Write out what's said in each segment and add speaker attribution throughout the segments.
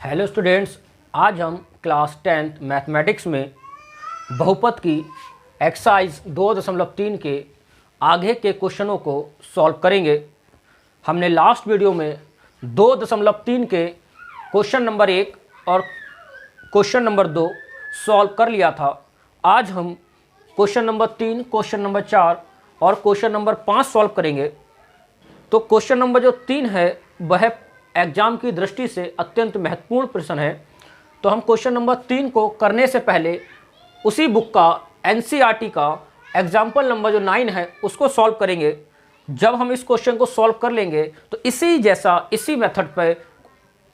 Speaker 1: Hello students, आज हम class 10th mathematics में बहुपद की एक्सरसाइज 2.3 के आगे के क्वेश्चनों को सॉल्व करेंगे। हमने लास्ट वीडियो में 2.3 के क्वेश्चन नंबर 1 और क्वेश्चन नंबर 2 सॉल्व कर लिया था। आज हम क्वेश्चन नंबर 3, क्वेश्चन नंबर 4 और क्वेश्चन नंबर 5 सॉल्व करेंगे। तो क्वेश्चन नंबर जो 3 है वह एग्जाम की दृष्टि से अत्यंत महत्वपूर्ण प्रश्न है। तो हम क्वेश्चन नंबर 3 को करने से पहले उसी बुक का एनसीईआरटी का एग्जाम्पल नंबर जो 9 है उसको सॉल्व करेंगे। जब हम इस क्वेश्चन को सॉल्व कर लेंगे तो इसी मेथड पर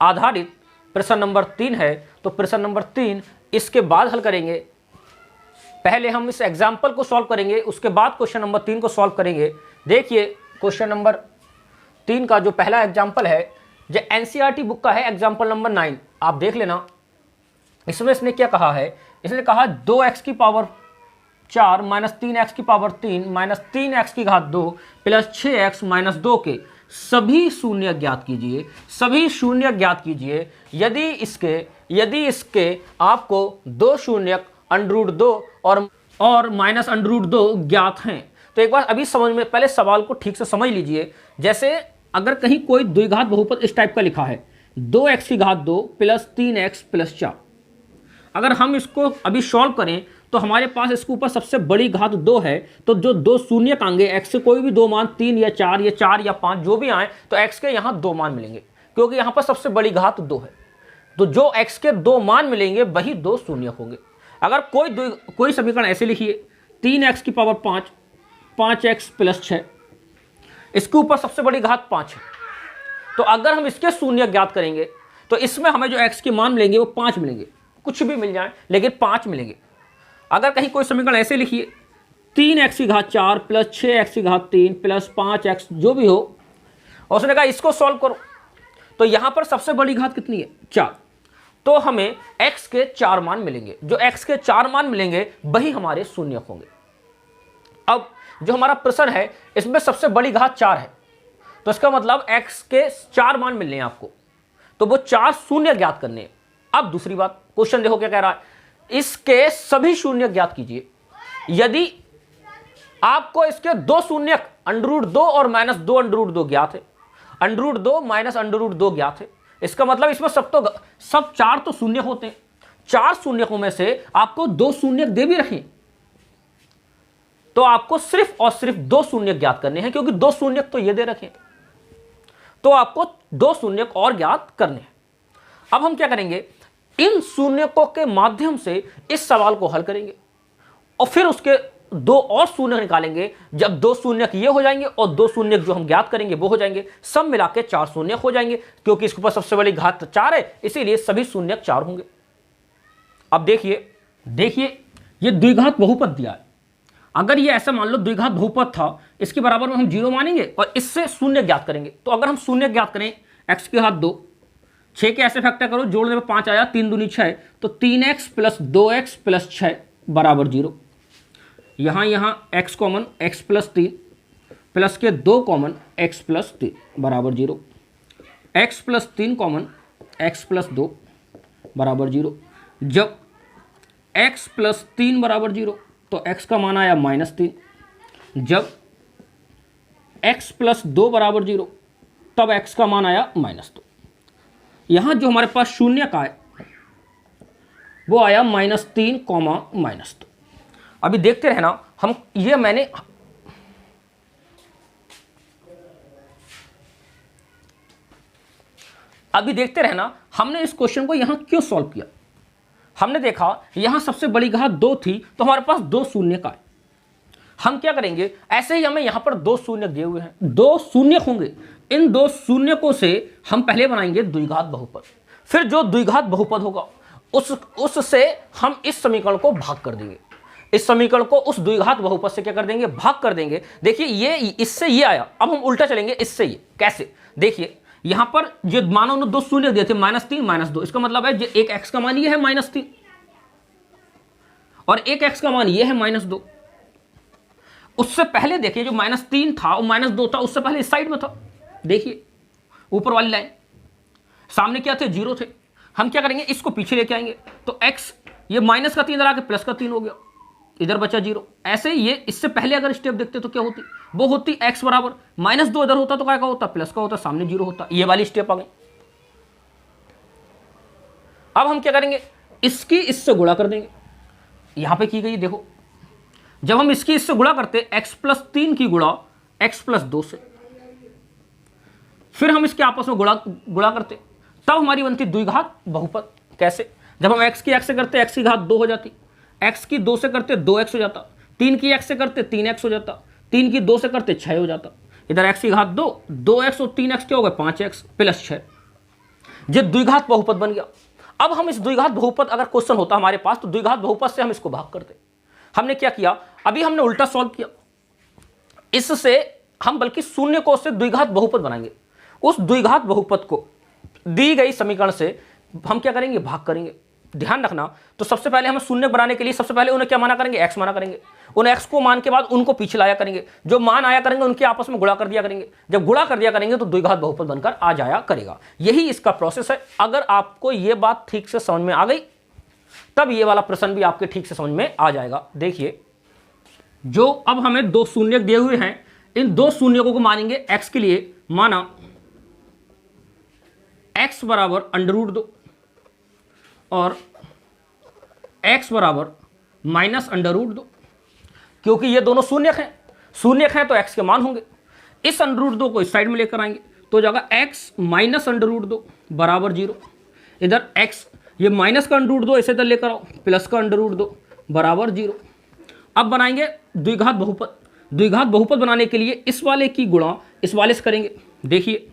Speaker 1: आधारित प्रश्न नंबर 3 है। तो प्रश्न नंबर 3 इसके बाद हल करेंगे। पहले हम इस एग्जाम्पल को सॉल्व करेंगे, उसके बाद क्वेश्चन नंबर 3 को सॉल्व करेंगे। देखिए क्वेश्चन नंबर 3 का जो पहला एग्जाम्पल है जो एनसीईआरटी बुक का है, एग्जाम्पल नंबर 9, आप देख लेना। इसमें इसने क्या कहा है, इसने कहा 2x की पावर 4 माइनस 3x की पावर 3 माइनस 3x की घात 2 प्लस 6x माइनस 2 के सभी शून्य ज्ञात कीजिए। सभी शून्य ज्ञात कीजिए यदि इसके आपको 2 शून्य √2 और माइनस √2 ज्ञात हैं। तो एक बार अभी समझ में, पहले सवाल को ठीक से समझ लीजिए। जैसे अगर कहीं कोई द्विघात बहुपद इस टाइप का लिखा है 2x की घात 2 प्लस 3x प्लस 4, अगर हम इसको अभी सॉल्व करें तो हमारे पास इसके ऊपर सबसे बड़ी घात 2 है। तो जो 2 शून्य आएंगे x से कोई भी 2 मान 3 या 4 या 4 या 5 जो भी आए तो x के यहाँ 2 मान मिलेंगे, क्योंकि यहाँ पर सबसे बड़ी घात 2 है। तो जो x के 2 मान मिलेंगे वही 2 शून्य होंगे। अगर कोई समीकरण ऐसे लिखिए 3x की पावर 5 5x प्लस 6, इसके ऊपर सबसे बड़ी घात 5 है। तो अगर हम इसके शून्य ज्ञात करेंगे तो इसमें हमें जो x के मान मिलेंगे वो 5 मिलेंगे, कुछ भी मिल जाए लेकिन 5 मिलेंगे। अगर कहीं कोई समीकरण ऐसे लिखिए 3x की घात 4 प्लस 6x की घात 3 प्लस 5x जो भी हो, और उसने कहा इसको सॉल्व करो, तो यहां पर सबसे बड़ी घात कितनी है 4। तो हमें x के 4 मान मिलेंगे। जो x के 4 मान मिलेंगे वही हमारे शून्य होंगे। अब जो हमारा प्रश्न है इसमें सबसे बड़ी घात 4 है, तो इसका मतलब x के 4 मान मिलने हैं आपको, तो वो 4 शून्य ज्ञात करने हैं। अब दूसरी बात, क्वेश्चन देखो क्या कह रहा है, इसके सभी शून्य ज्ञात कीजिए। यदि आपको इसके 2 शून्य √2 और माइनस 2 √2 ज्ञात है, √2 माइनस √2 ज्ञात है, इसका मतलब इसमें सब 4 तो शून्य होते हैं। 4 शून्यों में से आपको 2 शून्य दे भी रखें तो आपको सिर्फ और सिर्फ 2 शून्य ज्ञात करने हैं, क्योंकि 2 शून्य तो ये दे रखे, तो आपको 2 शून्य और ज्ञात करने हैं। अब हम क्या करेंगे, इन शून्यकों के माध्यम से इस सवाल को हल करेंगे और फिर उसके 2 और शून्य निकालेंगे। जब 2 शून्य ये हो जाएंगे और 2 शून्य जो हम ज्ञात करेंगे वो हो जाएंगे, सब मिला के 4 शून्य हो जाएंगे, क्योंकि इसके ऊपर सबसे बड़ी घात 4 है, इसीलिए सभी शून्य 4 होंगे। अब देखिए ये द्विघात बहुपद दिया है। अगर ये ऐसा मान लो द्विघात बहुपद था, इसके बराबर में हम 0 मानेंगे और इससे शून्य ज्ञात करेंगे। तो अगर हम शून्य ज्ञात करें x की घात 2, 6 के ऐसे फैक्टर करो, जोड़ने में 5 आया, 3 दूनी 6, तो 3x प्लस 2x प्लस 6 बराबर 0। यहाँ x common x plus 3 plus के 2 कॉमन x प्लस 3 बराबर 0, x plus 3 common x plus 2 बराबर 0। जब x प्लस 3 बराबर 0 तो x का मान आया -3। जब x प्लस 2 बराबर 0 तब x का मान आया -2। यहां जो हमारे पास शून्य का है वो आया -3 -2। अभी देखते रहना, हम ये मैंने अभी देखते रहना हमने इस क्वेश्चन को यहां क्यों सॉल्व किया। हमने देखा यहां सबसे बड़ी घात 2 थी, तो हमारे पास 2 शून्य का है। हम क्या करेंगे, ऐसे ही हमें यहां पर 2 शून्य दिए हुए हैं, 2 शून्य होंगे। इन 2 शून्यकों से हम पहले बनाएंगे द्विघात बहुपद, फिर जो द्विघात बहुपद होगा उससे हम इस समीकरण को भाग कर देंगे। इस समीकरण को उस द्विघात बहुपद से क्या कर देंगे, भाग कर देंगे। देखिए ये इससे ये आया, अब हम उल्टा चलेंगे इससे ये। कैसे, देखिए यहां पर जो मानो ने 2 शून्य दिए थे -3 -2, इसका मतलब है जो एक x का मान ये है -3 और एक x का मान ये है -2। उससे पहले देखिए जो -3 था और -2 था, उससे पहले इस साइड में था। देखिए ऊपर वाली लाइन, सामने क्या थे, 0 थे। हम क्या करेंगे, इसको पीछे लेके आएंगे तो x ये माइनस का 3 इधर आके प्लस का 3 हो गया, इधर बचा 0। ऐसे ये इससे पहले अगर स्टेप देखते तो क्या होती, वो होती x बराबर -2 इधर होता तो क्या होता, प्लस का होता, सामने 0 होता। ये वाली स्टेप आ गई। अब हम क्या करेंगे, इसकी इससे गुणा कर देंगे। यहां पे की गई देखो, जब हम इसकी इससे गुणा करते x+3 की गुणा x+2 से, फिर हम इसके आपस में गुणा करते, तब हमारी बनती द्विघात बहुपद। कैसे, जब हम x की x से करते x की घात 2 हो जाती, x की 2 से करते 2x हो जाता, 3 की x से करते 3x हो जाता, 3 की 2 से करते 6 हो जाता, इधर x की घात 2, 2x और 3x क्या हो गए 5x + 6, ये द्विघात बहुपद बन गया। अब हम इस द्विघात बहुपद अगर क्वेश्चन होता हमारे पास तो द्विघात बहुपद से हम इसको भाग करते। हमने क्या किया, अभी हमने उल्टा सॉल्व किया, इससे हम बल्कि शून्य को उससे द्विघात बहुपद बनाएंगे। उस द्विघात बहुपद को दी गई समीकरण से हम क्या करेंगे, भाग करेंगे। ध्यान रखना, तो सबसे पहले हम शून्य बनाने के लिए सबसे पहले उन्हें क्या माना करेंगे, x माना करेंगे। उन x को मान के बाद उनको पीछे लाया करेंगे, जो मान आया करेंगे उनके आपस में गुणा कर दिया करेंगे। जब गुणा कर दिया करेंगे तो द्विघात बहुपद बनकर आ जाया करेगा। यही इसका प्रोसेस है। अगर आपको ये बात ठीक से समझ में आ गई तब ये वाला प्रश्न भी आपके ठीक से समझ में आ जाएगा। देखिए, जो अब हमें 2 शून्य दिए हुए हैं, इन 2 शून्यों को मानेंगे x के लिए। माना x बराबर √2 और x बराबर -√2, क्योंकि ये दोनों शून्यक हैं तो x के मान होंगे। इस √2 को इस साइड में लेकर आएंगे तो जाएगा x -√2 बराबर 0। इधर x ये माइनस का √2 इसे इधर लेकर आओ, प्लस का √2 बराबर 0। अब बनाएंगे द्विघात बहुपद। द्विघात बहुपद बनाने के लिए इस वाले की गुणा इस वाले से करेंगे। देखिए,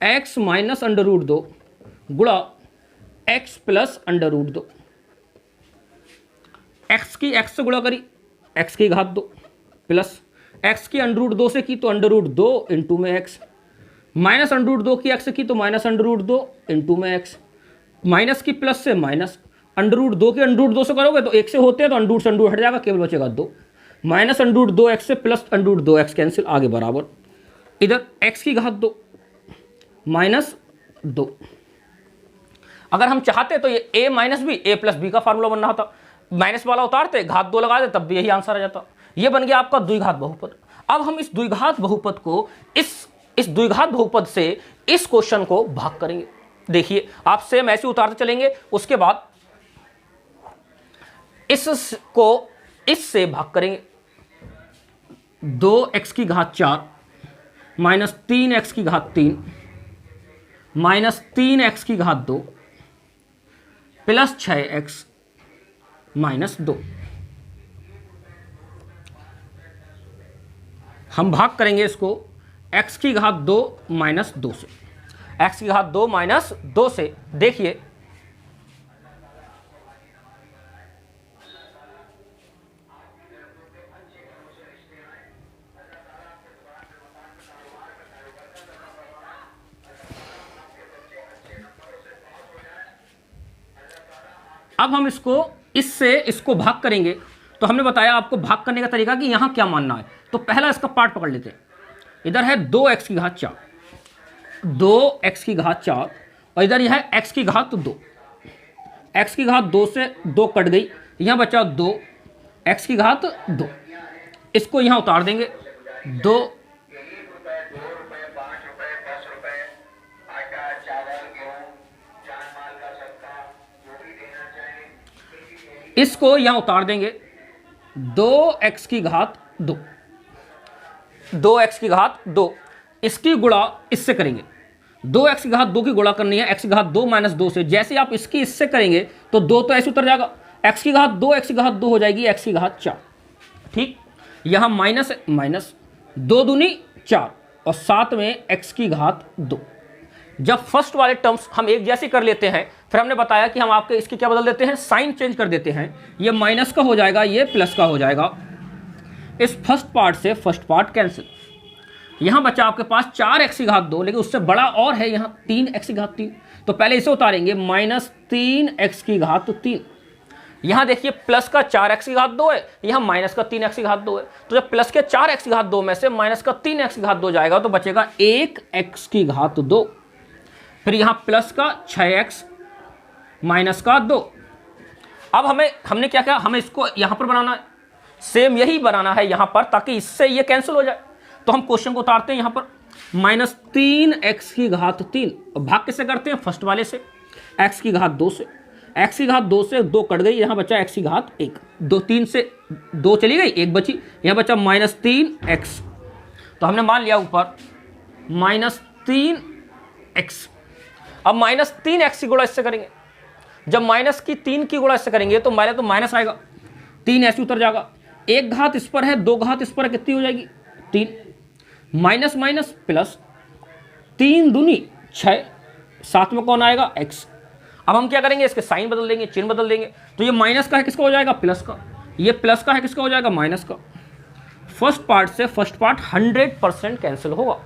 Speaker 1: x -√2 गुणा x + √2, x की x से गुणा करी x की घात 2 प्लस x की √2 से की तो √2 इंटू में x, माइनस √2 की x से की तो -√2 इंटू में x, माइनस की प्लस से माइनस, √2 के √2 से करोगे तो 1 से होते हैं तो √2 से √2 हट जाएगा, केवल बचेगा 2, माइनस √2x से प्लस √2x कैंसिल, आगे बराबर। इधर x की घात 2 -2। अगर हम चाहते तो ये a - b a + b का फार्मूला बनना होता, माइनस वाला उतारते घात 2 लगा दे तब भी यही आंसर आ जाता। ये बन गया आपका द्विघात बहुपद। अब हम इस द्विघात बहुपद को इस द्विघात बहुपद से इस क्वेश्चन को भाग करेंगे। देखिए, आप सेम ऐसे उतारते चलेंगे, उसके बाद इसको इससे भाग करेंगे। 2x की घात 4 -3x की घात 3 -3x की घात 2 प्लस 6x -2। हम भाग करेंगे इसको x की घात 2 -2 से, x की घात 2 -2 से। देखिए, अब हम इसको भाग करेंगे तो हमने बताया आपको भाग करने का तरीका कि यहां क्या मानना है। तो पहला इसका पार्ट पकड़ लेते हैं। इधर है 2x की घात 4, 2x की घात 4 और इधर यह है x की घात 2। x की घात 2 से 2 कट गई, यहां बचा 2 x की घात 2। इसको यहां उतार देंगे। 2 इसको यहां उतार देंगे। 2x की घात 2, 2x की घात 2, इसकी गुणा इससे करेंगे। 2x की घात 2 की गुणा करनी है x की घात 2 -2 से। जैसे आप इसकी इससे करेंगे तो 2 तो ऐसे उतर जाएगा, x की घात 2 x की घात 2 हो जाएगी x की घात 4। ठीक, यहां माइनस माइनस 2 दूनी 4 और साथ में x की घात 2। जब फर्स्ट वाले टर्म्स हम एक जैसे कर लेते हैं, फिर हमने बताया कि हम आपके इसके क्या बदल देते हैं, साइन चेंज कर देते हैं। ये माइनस का हो जाएगा, ये प्लस का हो जाएगा। इस फर्स्ट पार्ट से फर्स्ट पार्ट कैंसिल। यहां बचा आपके पास 4x की घात 2, लेकिन उससे बड़ा और है यहां 3x की घात 3। तो पहले इसे उतारेंगे, -3x की घात 3। यहां देखिए प्लस का 4x की घात 2 है, यहां माइनस का 3x की घात 2 है। तो जब प्लस के 4x की घात 2 में से माइनस का 3x की घात 2 जाएगा तो बचेगा 1x की घात 2। फिर यहां प्लस का 6x माइनस का 2। अब हमने क्या किया, हमें इसको यहां पर बनाना है, सेम यही बनाना है यहां पर, ताकि इससे ये कैंसिल हो जाए। तो हम क्वेश्चन को उतारते हैं यहां पर, -3x3 भाग किससे करते हैं, फर्स्ट वाले से, x2 से, x2 से 2 कट गई, यहां बचा x1, 2 3 से 2 चली गई, 1 बची, यहां बचा -3x। तो हमने मान लिया ऊपर -3x। अब -3x की गुणा इससे करेंगे, जब माइनस की 3 की गुणा इससे करेंगे तो पहले तो माइनस आएगा, 3 ऐसे उतर जाएगा, 1 घात इस पर है, 2 घात इस पर है, कितनी हो जाएगी 3, माइनस माइनस प्लस, 3 दूनी 6, साथ में कौन आएगा x। अब हम क्या करेंगे, इसके साइन बदल देंगे, चिन्ह बदल देंगे, तो ये माइनस का है किसका हो जाएगा, प्लस का, ये प्लस का है किसका हो जाएगा, माइनस का। फर्स्ट पार्ट से फर्स्ट पार्ट 100% कैंसिल होगा।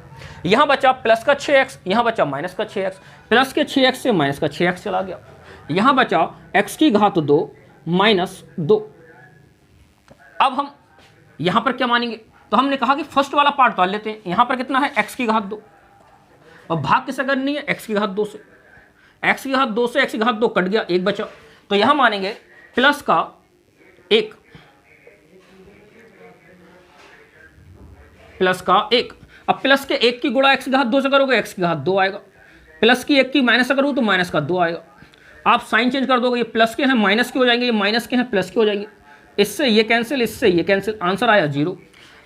Speaker 1: यहां बचा प्लस का 6x, यहां बचा माइनस का 6x, प्लस के 6x से माइनस का 6x चला गया, यहां बचा x2 माइनस 2। अब हम यहां पर क्या मानेंगे, तो हमने कहा कि फर्स्ट वाला पार्ट डाल लेते हैं, यहां पर कितना है x2, और भाग किससे करनी है, x2 से, x2 से x2 कट गया, 1 बचा, तो यहां मानेंगे प्लस का 1, प्लस का 1। अब प्लस के 1 की गुणा x2 से करोगे, x2 आएगा, प्लस की 1 की माइनस से करोगे तो माइनस का 2 आएगा। आप साइन चेंज कर दोगे, ये प्लस के हैं माइनस के हो जाएंगे, ये माइनस के हैं प्लस के हो जाएंगे, इससे ये कैंसिल, इससे ये कैंसिल, आंसर आया 0।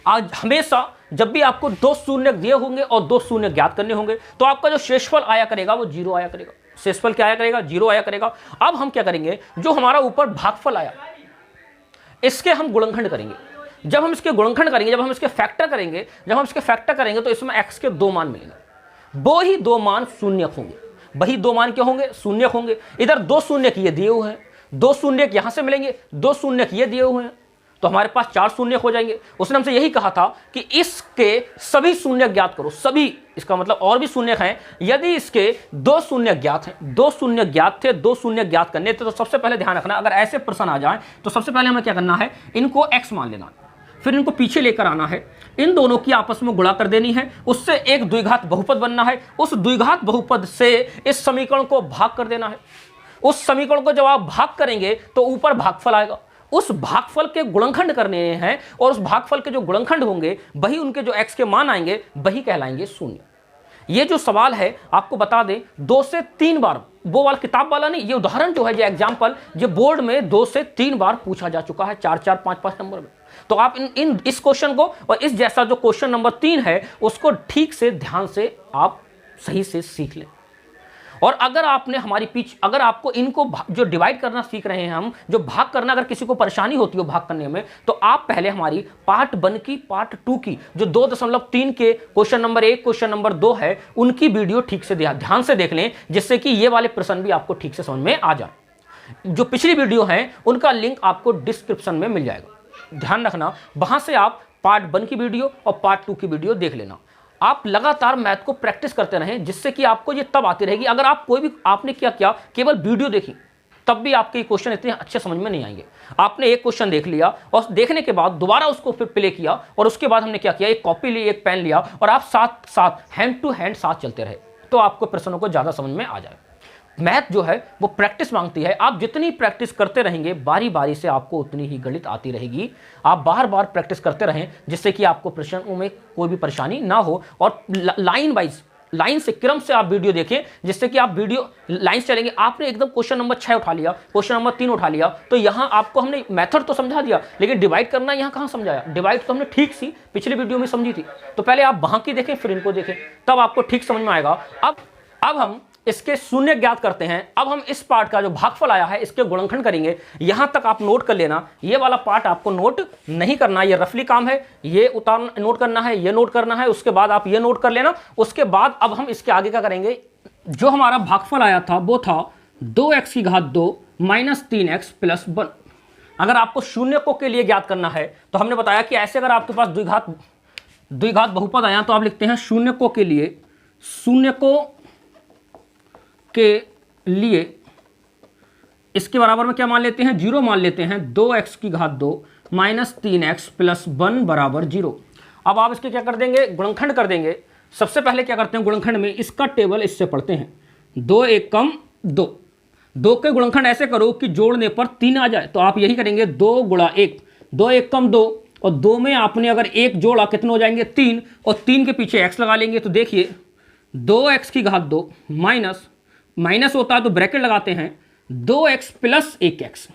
Speaker 1: आज हमेशा जब भी आपको 2 शून्य दिए होंगे और 2 शून्य ज्ञात करने होंगे, तो आपका जो शेषफल आया करेगा वो 0 आया करेगा, शेषफल क्या आया करेगा, 0 आया करेगा। अब हम क्या करेंगे, जो हमारा ऊपर भागफल आया इसके हम गुणनखंड करेंगे। जब हम इसके गुणनखंड करेंगे, जब हम इसके फैक्टर करेंगे, तो इसमें x के 2 मान मिलेंगे, वो ही 2 मान शून्य होंगे, वही 2 मान क्या होंगे, शून्य होंगे। इधर 2 शून्य ये दिए हुए हैं, 2 शून्य यहां से मिलेंगे, 2 शून्य ये दिए हुए हैं, तो हमारे पास 4 शून्य हो जाएंगे। उसने हमसे यही कहा था कि इसके सभी शून्य ज्ञात करो, सभी, इसका मतलब और भी शून्य हैं। यदि इसके 2 शून्य ज्ञात हैं, 2 शून्य ज्ञात थे, 2 शून्य ज्ञात करने थे, तो सबसे पहले ध्यान रखना, अगर ऐसे प्रश्न आ जाए तो सबसे पहले हमें क्या करना है, इनको x मान लेना, फिर इनको पीछे लेकर आना है, इन दोनों की आपस में गुणा कर देनी है, उससे एक द्विघात बहुपद बनना है, उस द्विघात बहुपद से इस समीकरण को भाग कर देना है। उस समीकरण को जब आप भाग करेंगे तो ऊपर भागफल आएगा, उस भागफल के गुणनखंड करने हैं, और उस भागफल के जो गुणनखंड होंगे वही उनके जो x के मान आएंगे वही कहलाएंगे शून्य। ये जो सवाल है आपको बता दें, 2 से 3 बार, वो वाला किताब वाला नहीं, ये उदाहरण जो है, ये एग्जाम्पल, ये बोर्ड में 2 से 3 बार पूछा जा चुका है, 4-4, 5-5 नंबर में। तो आप इस क्वेश्चन को और इस जैसा जो क्वेश्चन नंबर 3 है उसको ठीक से ध्यान से आप सही से सीख लें। और अगर आपने अगर आपको इनको जो डिवाइड करना सीख रहे हैं हम, जो भाग करना, अगर किसी को परेशानी होती हो भाग करने में, तो आप पहले हमारी पार्ट 1 की, पार्ट 2 की, जो 2.3 के क्वेश्चन नंबर 1, क्वेश्चन नंबर 2 है, उनकी वीडियो ठीक से ध्यान से देख लें, जिससे कि ये वाले प्रश्न भी आपको ठीक से समझ में आ जाए। जो पिछली वीडियो है उनका लिंक आपको डिस्क्रिप्शन में मिल जाएगा, ध्यान रखना, वहां से आप पार्ट 1 की वीडियो और पार्ट 2 की वीडियो देख लेना। आप लगातार मैथ को प्रैक्टिस करते रहें, जिससे कि आपको ये तब आती रहेगी। अगर आप आपने क्या किया, केवल वीडियो देखी, तब भी आपके क्वेश्चन इतने अच्छे समझ में नहीं आएंगे। आपने एक क्वेश्चन देख लिया और देखने के बाद दोबारा उसको फिर प्ले किया, और उसके बाद हमने क्या किया, एक कॉपी ली, एक पेन लिया, और आप साथ साथ हैंड टू हैंड साथ चलते रहे, तो आपको प्रश्नों को ज़्यादा समझ में आ जाए। मैथ जो है वो प्रैक्टिस मांगती है, आप जितनी प्रैक्टिस करते रहेंगे बारी बारी से आपको उतनी ही गणित आती रहेगी। आप बार बार प्रैक्टिस करते रहें, जिससे कि आपको प्रश्नों में कोई भी परेशानी ना हो, और लाइन वाइज, लाइन से, क्रम से आप वीडियो देखें, जिससे कि आप वीडियो लाइन से चलेंगे। आपने एकदम क्वेश्चन नंबर 6 उठा लिया, क्वेश्चन नंबर 3 उठा लिया, तो यहाँ आपको हमने मेथड तो समझा दिया, लेकिन डिवाइड करना यहाँ कहाँ समझाया। डिवाइड तो हमने ठीक सी पिछली वीडियो में समझी थी, तो पहले आप वहाँ की देखें फिर इनको देखें, तब आपको ठीक समझ में आएगा। अब हम इसके शून्य ज्ञात करते हैं। अब हम इस पार्ट का जो भागफल आया है इसके गुणनखंड करेंगे। यहां तक आप नोट कर लेना, ये वाला पार्ट आपको नोट नहीं करना, ये रफली काम है, ये नोट करना है, ये नोट करना है, उसके बाद आप ये नोट कर लेना। उसके बाद अब हम इसके आगे क्या करेंगे, जो हमारा भागफल आया था वो था 2x2 माइनस 3x प्लस 1। अगर आपको शून्य के लिए ज्ञात करना है तो हमने बताया कि ऐसे अगर आपके पास द्विघात बहुपद आया तो आप लिखते हैं शून्य के लिए, शून्य के लिए इसके बराबर में क्या मान लेते हैं, 0 मान लेते हैं। 2x2 माइनस 3x प्लस 1 बराबर 0। अब आप इसके क्या कर देंगे, गुणनखंड कर देंगे। सबसे पहले क्या करते हैं गुणनखंड में, इसका टेबल इससे पढ़ते हैं, 2 1 कम 2, दो के गुणनखंड ऐसे करो कि जोड़ने पर 3 आ जाए, तो आप यही करेंगे 2 गुणा 1, 2 1 कम 2, और 2 में आपने अगर 1 जोड़ा कितने हो जाएंगे 3, और 3 के पीछे x लगा लेंगे। तो देखिए 2x की घात 2 माइनस माइनस होता है तो ब्रैकेट लगाते हैं 2x प्लस 1x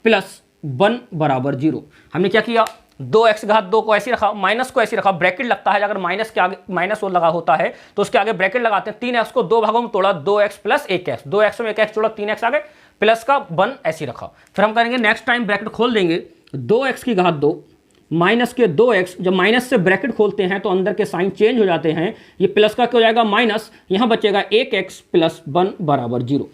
Speaker 1: प्लस 1 बराबर 0। हमने क्या किया, 2x घात 2 को ऐसे रखा, माइनस को ऐसे रखा, ब्रैकेट लगता है, अगर माइनस के आगे माइनस लगा होता है तो उसके आगे ब्रैकेट लगाते हैं। 3x को 2 भागों में तोड़ा, 2x प्लस 1x, 2x में 1x जोड़ा, 3x आ गए, प्लस का 1 ऐसे रखा। फिर हम करेंगे नेक्स्ट टाइम ब्रैकेट खोल देंगे, 2x की घात 2 माइनस के 2x, जब माइनस से ब्रैकेट खोलते हैं तो अंदर के साइन चेंज हो जाते हैं, ये प्लस का क्या हो जाएगा माइनस, यहां बचेगा 1x प्लस 1 बराबर 0।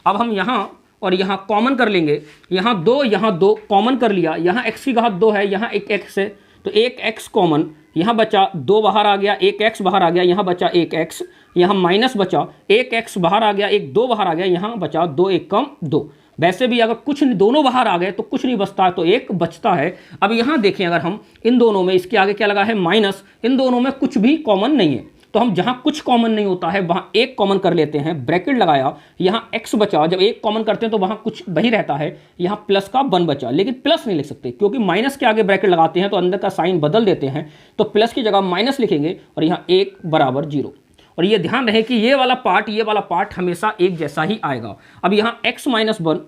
Speaker 1: अब हम यहां और यहां कॉमन कर लेंगे, यहां 2 कॉमन कर लिया, यहां x की घात 2 है, यहां एक x है, तो एक x कॉमन, यहां बचा 2 बाहर आ गया, एक x बाहर आ गया, यहां बचा एक x, यहां माइनस बचा, एक x बाहर आ गया, एक 2 बाहर आ गया, यहां बचा 2 1 कम 2। वैसे भी अगर कुछ दोनों बाहर आ गए तो कुछ नहीं बचता है, तो एक बचता है। अब यहां देखें, अगर हम इन दोनों में, इसके आगे क्या लगा है माइनस, इन दोनों में कुछ भी कॉमन नहीं है, तो हम जहां कुछ कॉमन नहीं होता है वहां एक कॉमन कर लेते हैं, ब्रैकेट लगाया, यहां x बचा, जब एक कॉमन करते हैं तो वहां कुछ वही रहता है, यहां प्लस का 1 बचा, लेकिन प्लस नहीं लिख सकते क्योंकि माइनस के आगे ब्रैकेट लगाते हैं तो अंदर का साइन बदल देते हैं, तो प्लस की जगह माइनस लिखेंगे और यहां 1 बराबर 0। और ये ध्यान रहे कि ये वाला पार्ट हमेशा एक जैसा ही आएगा। अब यहां x माइनस 1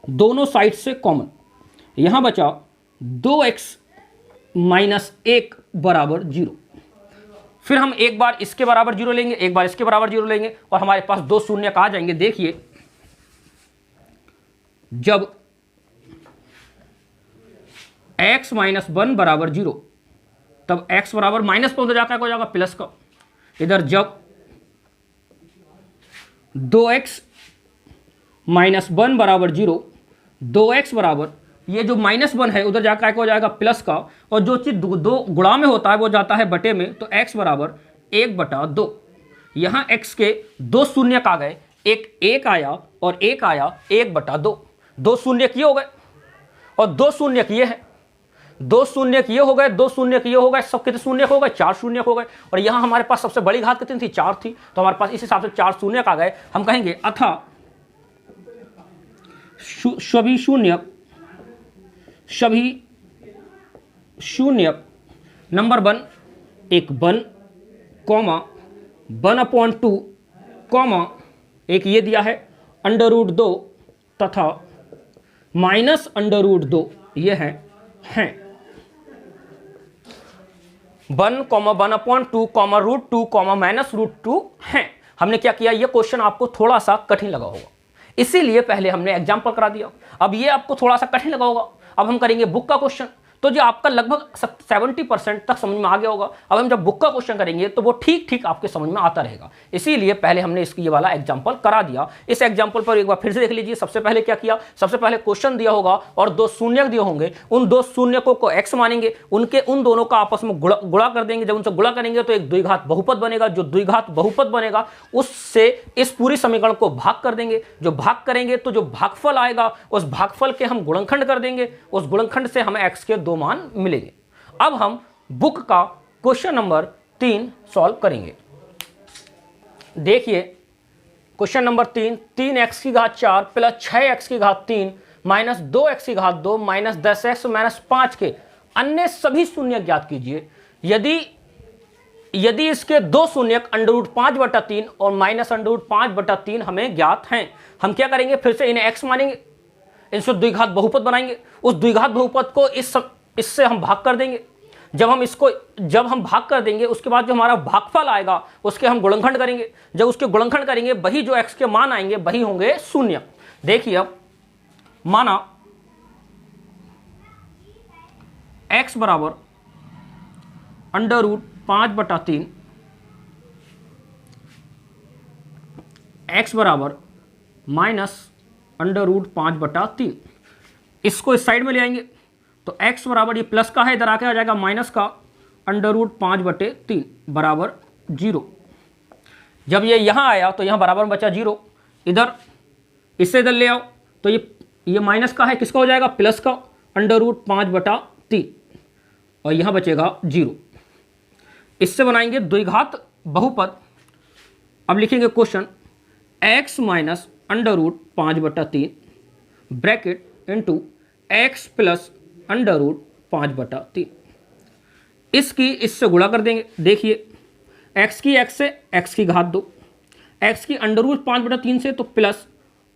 Speaker 1: दोनों साइड से कॉमन, यहां बचा 2x माइनस 1 बराबर 0। फिर हम एक बार इसके बराबर 0 लेंगे, एक बार इसके बराबर 0 लेंगे, और हमारे पास 2 शून्य आ जाएंगे। देखिए जब x माइनस 1 बराबर 0, तब x बराबर माइनस पर जाता है, हो जाएगा प्लस का। इधर जब 2x माइनस 1 बराबर 0, 2x बराबर, ये जो माइनस 1 है उधर जाकर हो जाएगा प्लस का, और जो चीज दो गुणा में होता है वो जाता है बटे में, तो x बराबर 1/2। यहां x के 2 शून्य आ गए, एक आया और एक आया 1/2, 2 शून्य किए हो गए और 2 शून्य किए हैं, 2 शून्य किए हो गए, 2 शून्य किए हो गए, सब कितने शून्य हो गए, 4 शून्य हो गए। और यहां हमारे पास सबसे बड़ी घात कितनी थी, 4 थी, तो हमारे पास इस हिसाब से 4 शून्य आ गए। हम कहेंगे अथा सभी शून्य नंबर 1 एक 1 कॉमा 1/2 कॉमा एक ये दिया है √2 तथा माइनस √2 ये है 1, 1/2, √2, माइनस √2 है। हमने क्या किया, ये क्वेश्चन आपको थोड़ा सा कठिन लगा होगा, इसीलिए पहले हमने एग्जाम्पल करा दिया। अब ये आपको थोड़ा सा कठिन लगा होगा, अब हम करेंगे बुक का क्वेश्चन, तो जो आपका लगभग 70% तक समझ में आ गया होगा। अब हम जब बुक का क्वेश्चन करेंगे तो वो ठीक ठीक आपके समझ में आता रहेगा, इसीलिए पहले हमने इसकी ये वाला एग्जाम्पल करा दिया। इस एग्जाम्पल पर एक बार फिर से देख लीजिए। सबसे पहले क्या किया, सबसे पहले क्वेश्चन दिया होगा और 2 शून्य दिए होंगे, उन 2 शून्य को x मानेंगे, उन दोनों का आपस में गुणा कर देंगे। जब उनसे गुणा करेंगे तो एक द्विघात बहुपद बनेगा, जो द्विघात बहुपद बनेगा उससे इस पूरी समीकरण को भाग कर देंगे। जो भाग करेंगे तो जो भागफल आएगा उस भागफल के हम गुणनखंड कर देंगे, उस गुणनखंड से हमें x के 2 मान मिलेंगे। अब हम बुक का क्वेश्चन नंबर 3 सॉल्व करेंगे। देखिए क्वेश्चन नंबर 3, 3x की घात 4 प्लस 6x की घात 3 माइनस 2x की घात 2 माइनस 10x माइनस 5 के अन्य सभी शून्य ज्ञात कीजिए। यदि इसके 2 शून्य √5/3 और माइनस √5/3 हमें ज्ञात हैं, हम क्या करेंगे, फिर से इन्हें x मानेंगे, इनसे द्विघात बहुपद बनाएंगे, उस द्विघात बहुपद को इससे हम भाग कर देंगे। जब हम भाग कर देंगे उसके बाद जो हमारा भागफल आएगा उसके हम गुणनखंड करेंगे। जब उसके गुणनखंड करेंगे वही जो x के मान आएंगे वही होंगे शून्य। देखिए अब माना x बराबर √5/3, x बराबर माइनस √5/3, इसको इस साइड में ले आएंगे तो x बराबर ये प्लस का है, इधर आके आ जाएगा माइनस का √5/3 बराबर 0। जब ये यहां आया तो यहां बराबर में बचा 0, इधर इससे इधर ले आओ तो ये माइनस का है, किसका हो जाएगा, प्लस का √5/3 और यहां बचेगा 0। इससे बनाएंगे द्विघात बहुपद। अब लिखेंगे question x minus under root 5/3 bracket into x plus under root 5/3। इसकी इससे गुणा कर देंगे। देखिए x की x से x की घात 2, x की अंडर रूट 5/3 से तो प्लस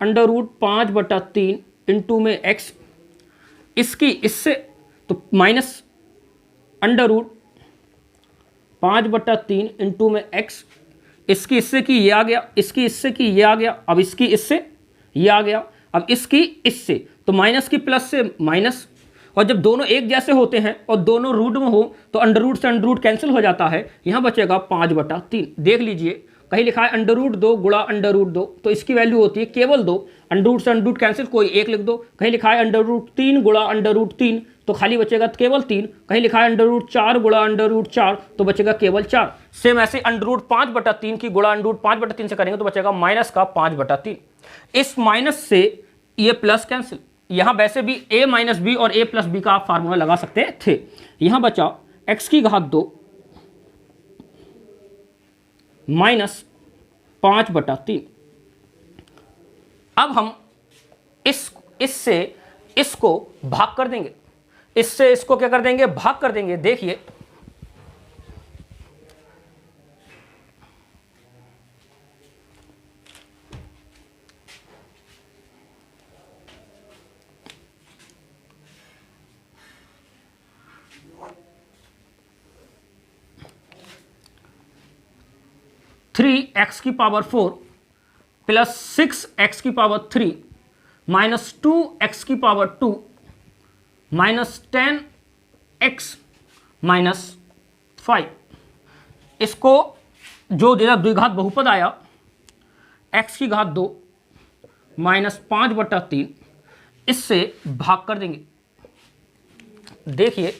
Speaker 1: अंडर रूट 5/3 इंटू में x, इसकी इससे तो माइनस अंडर रूट 5/3 इंटू में x, इसकी इससे की ये आ गया, इसकी इससे की ये आ गया, अब इसकी इससे ये आ गया, अब इसकी इससे तो माइनस की प्लस से माइनस, और जब दोनों एक जैसे होते हैं और दोनों रूट में हो तो अंडर रूट से अंडर रूट कैंसिल हो जाता है, यहाँ बचेगा 5/3। देख लीजिए कहीं लिखा है अंडर रूट 2 गुणा अंडर रूट 2, तो इसकी वैल्यू होती है केवल 2, अंडर रूट से अंडर रूट कैंसिल कोई एक लिख दो। कहीं लिखा है अंडर रूट 3 गुणा अंडर रूट 3 तो खाली बचेगा केवल 3, कहीं लिखा है अंडर रूट 4 गुणा अंडर रूट 4 तो बचेगा केवल 4। सेम ऐसे अंडर रूट 5/3 की गुणा अंडर रूट 5/3 से करेंगे तो बचेगा माइनस का 5/3। इस माइनस से ये प्लस कैंसिल, यहां वैसे भी a माइनस बी और a प्लस बी का आप फार्मूला लगा सकते थे। यहां बचा x की घात 2 माइनस 5/3। अब हम इससे इसको भाग कर देंगे, इससे इसको क्या कर देंगे, भाग कर देंगे। देखिए 3x की पावर 4 प्लस 6x की पावर 3 माइनस 2x की पावर 2 माइनस 10x माइनस 5, इसको जो द्विघात बहुपद आया x की घात 2 माइनस 5/3, इससे भाग कर देंगे। देखिए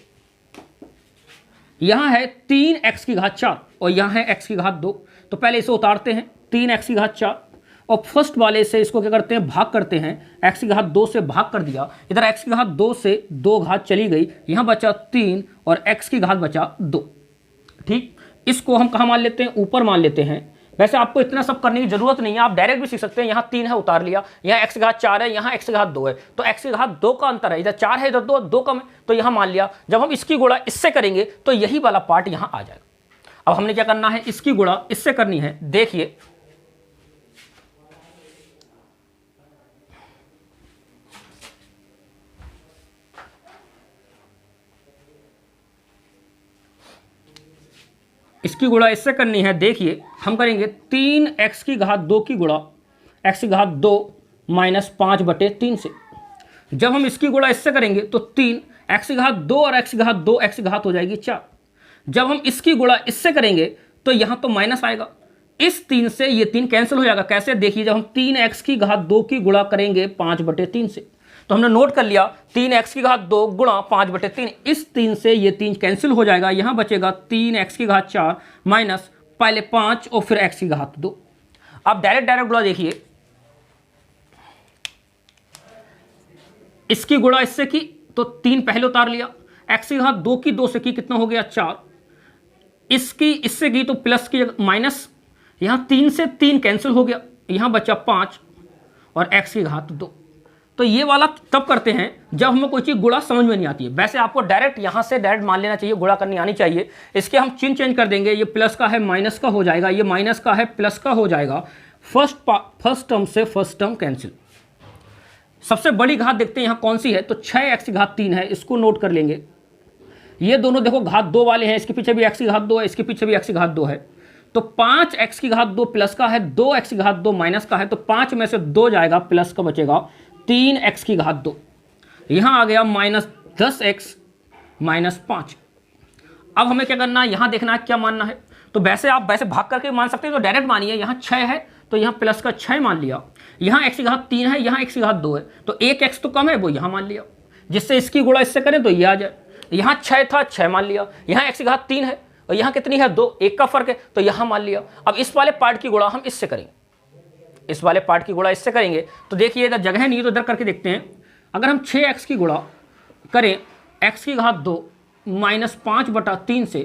Speaker 1: यहां है 3x की घात 4 और यहां है x की घात 2, तो पहले इसे उतारते हैं 3x की घात 4 और फर्स्ट वाले से इसको क्या करते हैं, भाग करते हैं। x की घात 2 से भाग कर दिया, इधर x की घात 2 से 2 घात चली गई, यहां बचा 3 और x की घात बचा 2। ठीक, इसको हम कहां मान लेते हैं, ऊपर मान लेते हैं। वैसे आपको इतना सब करने की जरूरत नहीं है, आप डायरेक्ट भी सीख सकते हैं। यहाँ 3 है उतार लिया, यहाँ x की घात 4 है, यहाँ x की घात 2 है, तो x की घात 2 का अंतर है, इधर 4 है इधर 2, 2 कम है, तो यहाँ मान लिया। जब हम इसकी गुणा इससे करेंगे तो यही वाला पार्ट यहाँ आ जाएगा। अब हमने क्या करना है, इसकी गुणा इससे करनी है। देखिए इसकी गुणा इससे करनी है। देखिए हम करेंगे 3x की घात 2 की गुणा x की घात 2 माइनस 5/3 से। जब हम इसकी गुणा इससे करेंगे तो 3 x की घात 2 और x की घात 2 x की घात हो जाएगी 4। जब हम इसकी गुणा इससे करेंगे तो यहाँ तो माइनस आएगा, इस 3 से ये 3 कैंसिल हो जाएगा। कैसे, देखिए जब हम 3x की घात 2 की गुणा करेंगे 5/3 से, तो हमने नोट कर लिया 3x की घात 2 गुणा 5/3, इस 3 से ये 3 कैंसिल हो जाएगा, यहाँ बचेगा 3x की घात 4 माइनस पहले 5 और फिर x की घात 2। अब डायरेक्ट गुणा देखिए, इसकी गुणा इससे की तो 3 पहले उतार लिया, x की घात 2 की 2 से की कितना हो गया 4, इसकी इससे की तो प्लस की माइनस, यहाँ 3 से 3 कैंसिल हो गया, यहाँ बचा 5 और x की घात 2। तो ये वाला तब करते हैं जब हमें कोई चीज़ गुणा समझ में नहीं आती है। वैसे आपको डायरेक्ट यहाँ से डायरेक्ट मान लेना चाहिए, गुणा करनी आनी चाहिए। इसके हम चिन्ह चेंज कर देंगे, ये प्लस का है माइनस का हो जाएगा, ये माइनस का है प्लस का हो जाएगा। फर्स्ट टर्म से फर्स्ट टर्म कैंसिल। सबसे बड़ी घात देखते हैं यहाँ कौन सी है, तो 6x की घात 3 है, इसको नोट कर लेंगे। ये दोनों देखो घात 2 वाले हैं, इसके पीछे भी x की घात 2 है, इसके पीछे भी x की घात 2 है, तो 5x की घात 2 प्लस का है, 2x की घात 2 माइनस का है, तो 5 में से 2 जाएगा, प्लस का बचेगा 3x की घात 2। यहां आ गया माइनस 10x माइनस 5। अब हमें क्या करना है, यहां देखना है क्या मानना है। तो वैसे आप वैसे भाग करके मान सकते हैं, तो डायरेक्ट मानिए। यहाँ 6 है तो यहाँ प्लस का 6 मान लिया, यहाँ x की घात 3 है, यहाँ x की घात 2 है, तो एक x तो कम है वो यहाँ मान लिया, जिससे इसकी गुणा इससे करें तो ये आ जाए। यहाँ 6 था 6 मान लिया, यहाँ x की घात 3 है और यहाँ कितनी है 2, 1 का फर्क है तो यहाँ मान लिया। अब इस वाले पार्ट की गुणा हम इससे करेंगे, इस वाले पार्ट की गुणा इससे करेंगे। तो देखिए इधर जगह नहीं है तो इधर करके देखते हैं। अगर हम 6x की गुणा करें x की घात 2 माइनस 5/3 से,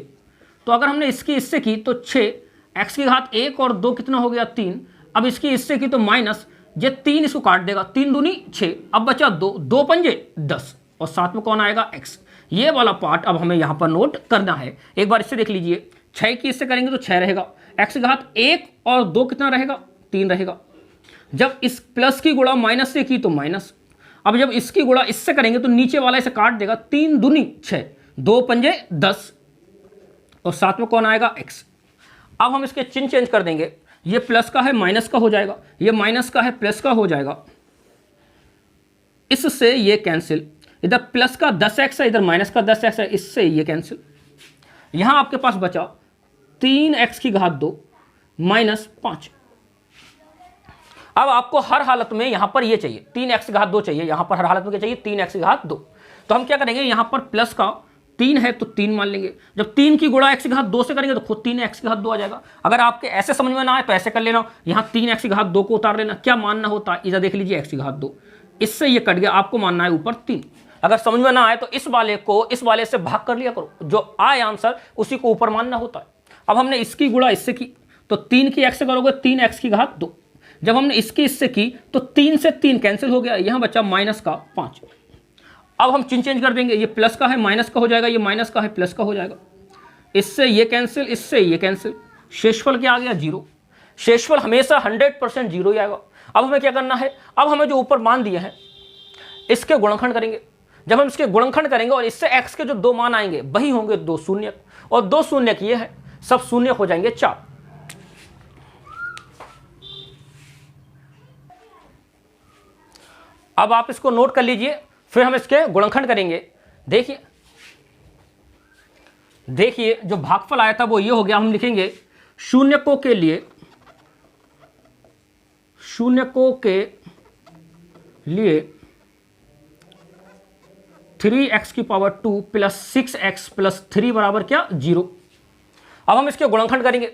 Speaker 1: तो अगर हमने इसकी इससे की तो 6, x की घात 1 और 2 कितना हो गया 3, अब इसकी इससे की तो माइनस ये 3 इसको काट देगा, 3 दूनी 6, अब बचा 2, 2 पंजे 10 और साथ में कौन आएगा x। ये वाला पार्ट अब हमें यहाँ पर नोट करना है। एक बार इससे देख लीजिए, 6 की इससे करेंगे तो 6 रहेगा, x घात 1 और 2 कितना रहेगा 3 रहेगा। जब इस प्लस की गुणा माइनस से की तो माइनस, अब जब इसकी गुणा इससे करेंगे तो नीचे वाला इसे काट देगा, 3 दूनी 6, 2 पंजे 10 और साथ में कौन आएगा x। अब हम इसके चिन्ह चेंज कर देंगे, ये प्लस का है माइनस का हो जाएगा, ये माइनस का है प्लस का हो जाएगा, इससे ये कैंसिल, इधर प्लस का 10x है इधर माइनस का 10x है, इससे ये कैंसिल। यहां आपके पास बचा 3x की घात 2 माइनस 5। अब आपको हर हालत में यहां पर ये चाहिए 3x की घात 2 चाहिए, यहां पर हर हालत में क्या चाहिए 3x की घात 2। तो हम क्या करेंगे, यहां पर प्लस का 3 है तो 3 मान लेंगे, जब 3 की गुणा x की घात 2 से करेंगे तो खुद 3x की घात 2 आ जाएगा। अगर आपके ऐसे समझ में ना आए तो ऐसे कर लेना, यहाँ 3x की घात 2 को उतार लेना, क्या मानना होता है इधर देख लीजिए x की घात 2, इससे ये कट गया, आपको मानना है ऊपर 3। अगर समझ में ना आए तो इस वाले को इस वाले से भाग कर लिया करो, जो आए आंसर उसी को ऊपर मानना होता है। अब हमने इसकी गुणा इससे की तो 3 की x से करोगे 3x की घात 2, जब हमने इसकी इससे की तो 3 से 3 कैंसिल हो गया, यहाँ बचा माइनस का 5। अब हम चिन्ह चेंज कर देंगे, ये प्लस का है माइनस का हो जाएगा, ये माइनस का है प्लस का हो जाएगा, इससे ये कैंसिल, इससे ये कैंसिल, शेषफल क्या आ गया 0। शेषफल हमेशा 100% 0 ही आएगा। अब हमें क्या करना है, अब हमें जो ऊपर मान दिए हैं इसके गुणनखंड करेंगे। जब हम इसके गुणनखंड करेंगे और इससे x के जो 2 मान आएंगे वही होंगे 2 शून्य, और 2 शून्य ये है, सब शून्य हो जाएंगे 4। अब आप इसको नोट कर लीजिए, फिर हम इसके गुणनखंड करेंगे। देखिए जो भागफल आया था वो ये हो गया। हम लिखेंगे शून्यकों के लिए 3x की पावर 2 प्लस 6x प्लस 3 बराबर क्या 0। अब हम इसके गुणनखंड करेंगे।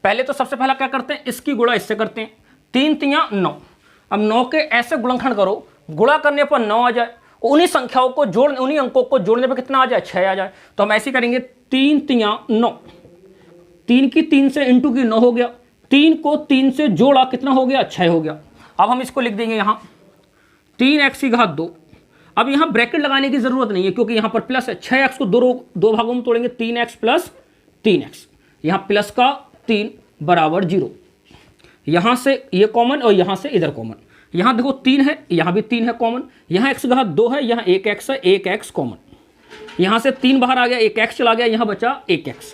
Speaker 1: पहले तो सबसे पहला क्या करते हैं, इसकी गुणा इससे करते हैं, 3 तियां 9। अब 9 के ऐसे गुणनखंड करो, गुणा करने पर 9 आ जाए, उन्हीं संख्याओं को जोड़ने, उन्हीं अंकों को जोड़ने पर कितना आ जाए 6 आ जाए। तो हम ऐसे करेंगे, 3 तियां 9, 3 की 3 से इंटू की 9 हो गया, 3 को 3 से जोड़ा कितना हो गया 6 हो गया। अब हम इसको लिख देंगे यहाँ 3x की घात 2। अब यहाँ ब्रैकेट लगाने की जरूरत नहीं है क्योंकि यहाँ पर प्लस है, 6x को दो भागों में तोड़ेंगे, 3x प्लस 3x, यहाँ प्लस का 3 बराबर 0। यहाँ से ये कॉमन और यहाँ से इधर कॉमन, यहाँ देखो 3 है, यहाँ भी 3 है कॉमन, यहाँ x घात 2 है, यहाँ 1x है, 1x कॉमन, यहाँ से 3 बाहर आ गया, 1x चला गया, यहाँ बचा 1x